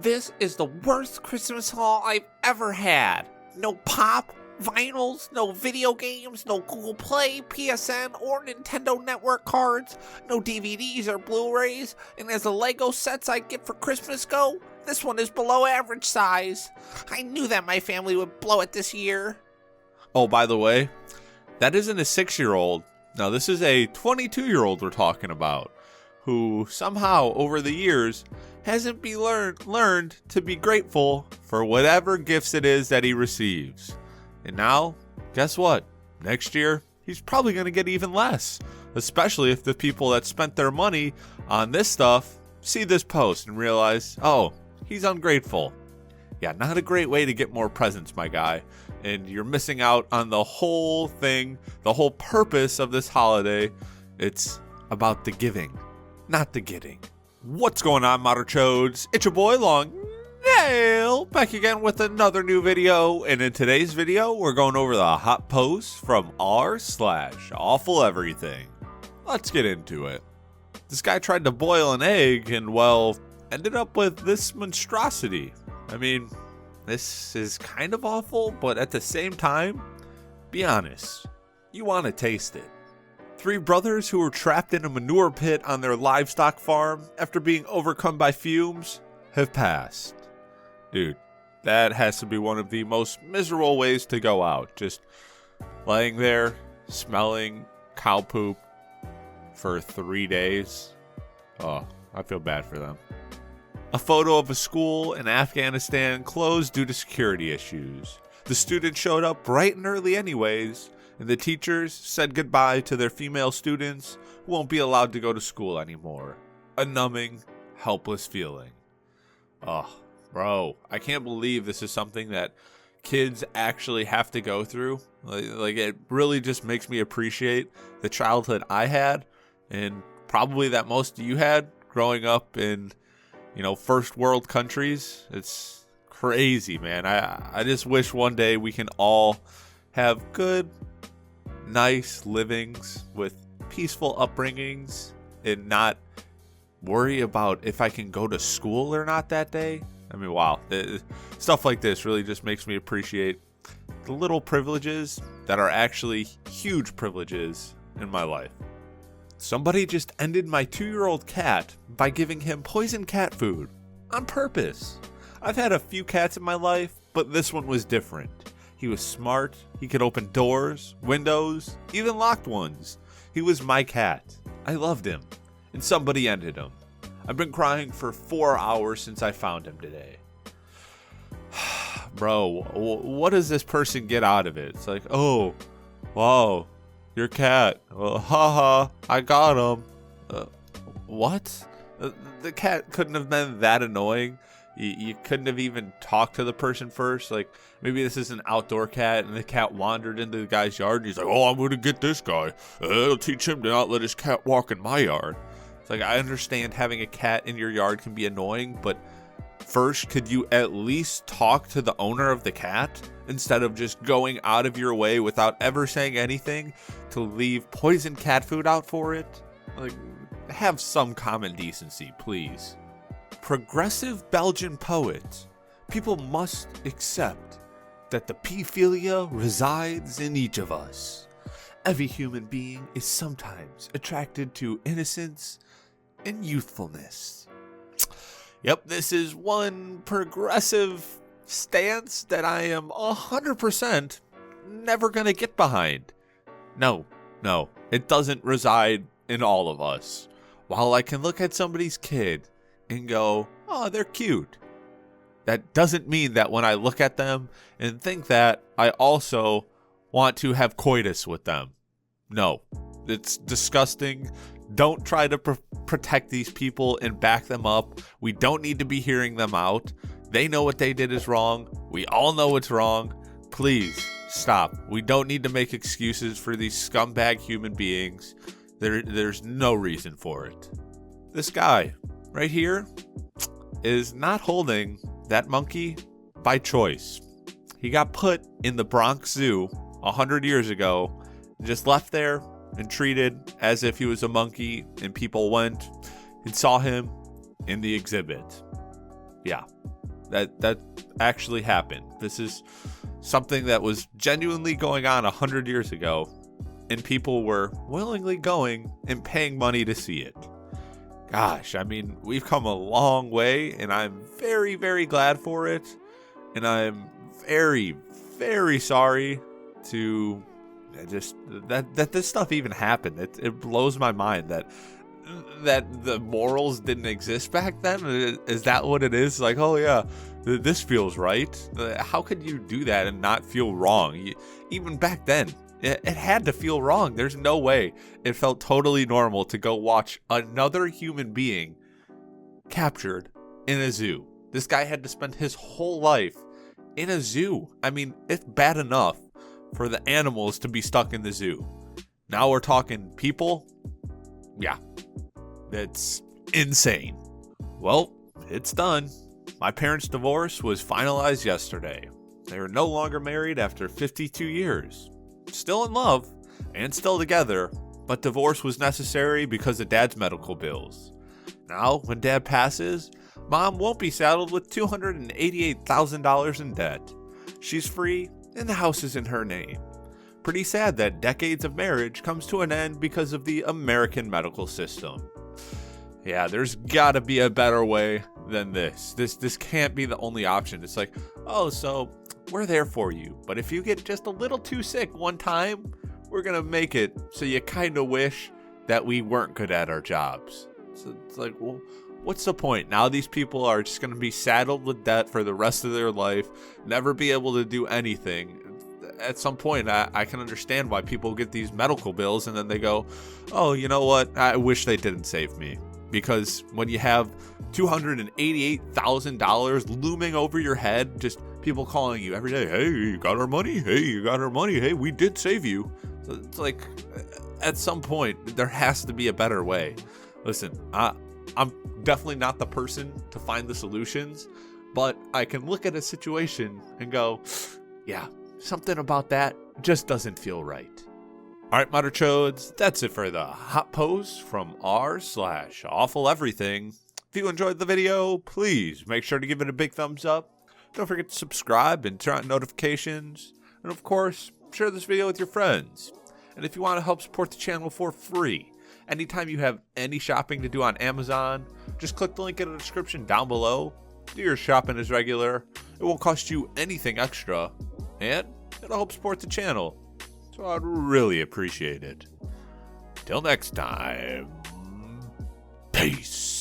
This is the worst Christmas haul I've ever had. No pop, vinyls, no video games, no Google Play, PSN, or Nintendo Network cards, no DVDs or Blu-rays, and as the Lego sets I get for Christmas go, this one is below average size. I knew that my family would blow it this year. Oh, by the way, that isn't a 6-year-old. No, this is a 22-year-old we're talking about, who somehow over the years hasn't learned to be grateful for whatever gifts it is that he receives. And now, guess what? Next year, he's probably going to get even less, especially if the people that spent their money on this stuff see this post and realize, oh, he's ungrateful. Yeah, not a great way to get more presents, my guy. And you're missing out on the whole thing, the whole purpose of this holiday. It's about the giving, not the getting. What's going on, Modder Chodes? It's your boy Long Nail, back again with another new video. And in today's video, we're going over the hot post from r/AwfulEverything. Let's get into it. This guy tried to boil an egg and, well, ended up with this monstrosity. I mean, this is kind of awful, but at the same time, be honest, you want to taste it. 3 brothers who were trapped in a manure pit on their livestock farm after being overcome by fumes have passed. Dude, that has to be one of the most miserable ways to go out. Just laying there, smelling cow poop for 3 days. Oh, I feel bad for them. A photo of a school in Afghanistan closed due to security issues. The students showed up bright and early anyways, and the teachers said goodbye to their female students who won't be allowed to go to school anymore. A numbing, helpless feeling. Oh, bro, I can't believe this is something that kids actually have to go through. Like it really just makes me appreciate the childhood I had, and probably that most of you had growing up in, first world countries. It's crazy, man. I just wish one day we can all have good, nice livings with peaceful upbringings and not worry about if I can go to school or not that day. I mean, wow. Stuff like this really just makes me appreciate the little privileges that are actually huge privileges in my life. Somebody just ended my 2-year-old cat by giving him poison cat food on purpose. I've had a few cats in my life, but this one was different. He was smart, he could open doors, windows, even locked ones. He was my cat. I loved him, and somebody ended him. I've been crying for 4 hours since I found him today. Bro, what does this person get out of it? It's like, oh, wow, your cat. Well, haha, I got him. What? The cat couldn't have been that annoying. You couldn't have even talked to the person first. Like, maybe this is an outdoor cat and the cat wandered into the guy's yard and he's like, oh, I'm going to get this guy. I'll teach him to not let his cat walk in my yard. It's like, I understand having a cat in your yard can be annoying, but first, could you at least talk to the owner of the cat instead of just going out of your way without ever saying anything to leave poison cat food out for it? Like, have some common decency, please. Progressive Belgian poet. People must accept that the pedophilia resides in each of us. Every human being is sometimes attracted to innocence and youthfulness. Yep, this is one progressive stance that I am 100% never going to get behind. No, it doesn't reside in all of us. While I can look at somebody's kid and go, oh, they're cute, that doesn't mean that when I look at them and think that, I also want to have coitus with them. No, it's disgusting. Don't try to protect these people and back them up. We don't need to be hearing them out. They know what they did is wrong. We all know it's wrong. Please stop. We don't need to make excuses for these scumbag human beings. There's no reason for it. This guy right here is not holding that monkey by choice. He got put in the Bronx Zoo 100 years ago, just left there and treated as if he was a monkey, and people went and saw him in the exhibit. Yeah, That actually happened. This is something that was genuinely going on 100 years ago, and people were willingly going and paying money to see it. Gosh, I mean, we've come a long way, and I'm very, very glad for it. And I'm very, very sorry to just that this stuff even happened. It blows my mind that the morals didn't exist back then. Is that what it is? Like, oh yeah, this feels right. How could you do that and not feel wrong? Even back then, it had to feel wrong. There's no way it felt totally normal to go watch another human being captured in a zoo. This guy had to spend his whole life in a zoo. I mean, it's bad enough for the animals to be stuck in the zoo. Now we're talking people. Yeah, that's insane. Well, it's done. My parents' divorce was finalized yesterday. They were no longer married after 52 years. Still in love and still together, but divorce was necessary because of Dad's medical bills. Now, when Dad passes, Mom won't be saddled with $288,000 in debt. She's free and the house is in her name. Pretty sad that decades of marriage comes to an end because of the American medical system. Yeah, there's gotta be a better way than this. This can't be the only option. It's like, oh, so we're there for you, but if you get just a little too sick one time, we're gonna make it so you kind of wish that we weren't good at our jobs. So it's like, well, what's the point? Now these people are just gonna be saddled with debt for the rest of their life, never be able to do anything. At some point, I can understand why people get these medical bills and then they go, oh, you know what? I wish they didn't save me. Because when you have $288,000 looming over your head, just people calling you every day, hey, you got our money? Hey, you got our money? Hey, we did save you. So it's like, at some point, there has to be a better way. Listen, I'm definitely not the person to find the solutions, but I can look at a situation and go, yeah, something about that just doesn't feel right. All right, Mother Chodes, that's it for the hot post from r/AwfulEverything. If you enjoyed the video, please make sure to give it a big thumbs up. Don't forget to subscribe and turn on notifications. And of course, share this video with your friends. And if you want to help support the channel for free, anytime you have any shopping to do on Amazon, just click the link in the description down below. Do your shopping as regular. It won't cost you anything extra. And it'll help support the channel. So I'd really appreciate it. Till next time, peace.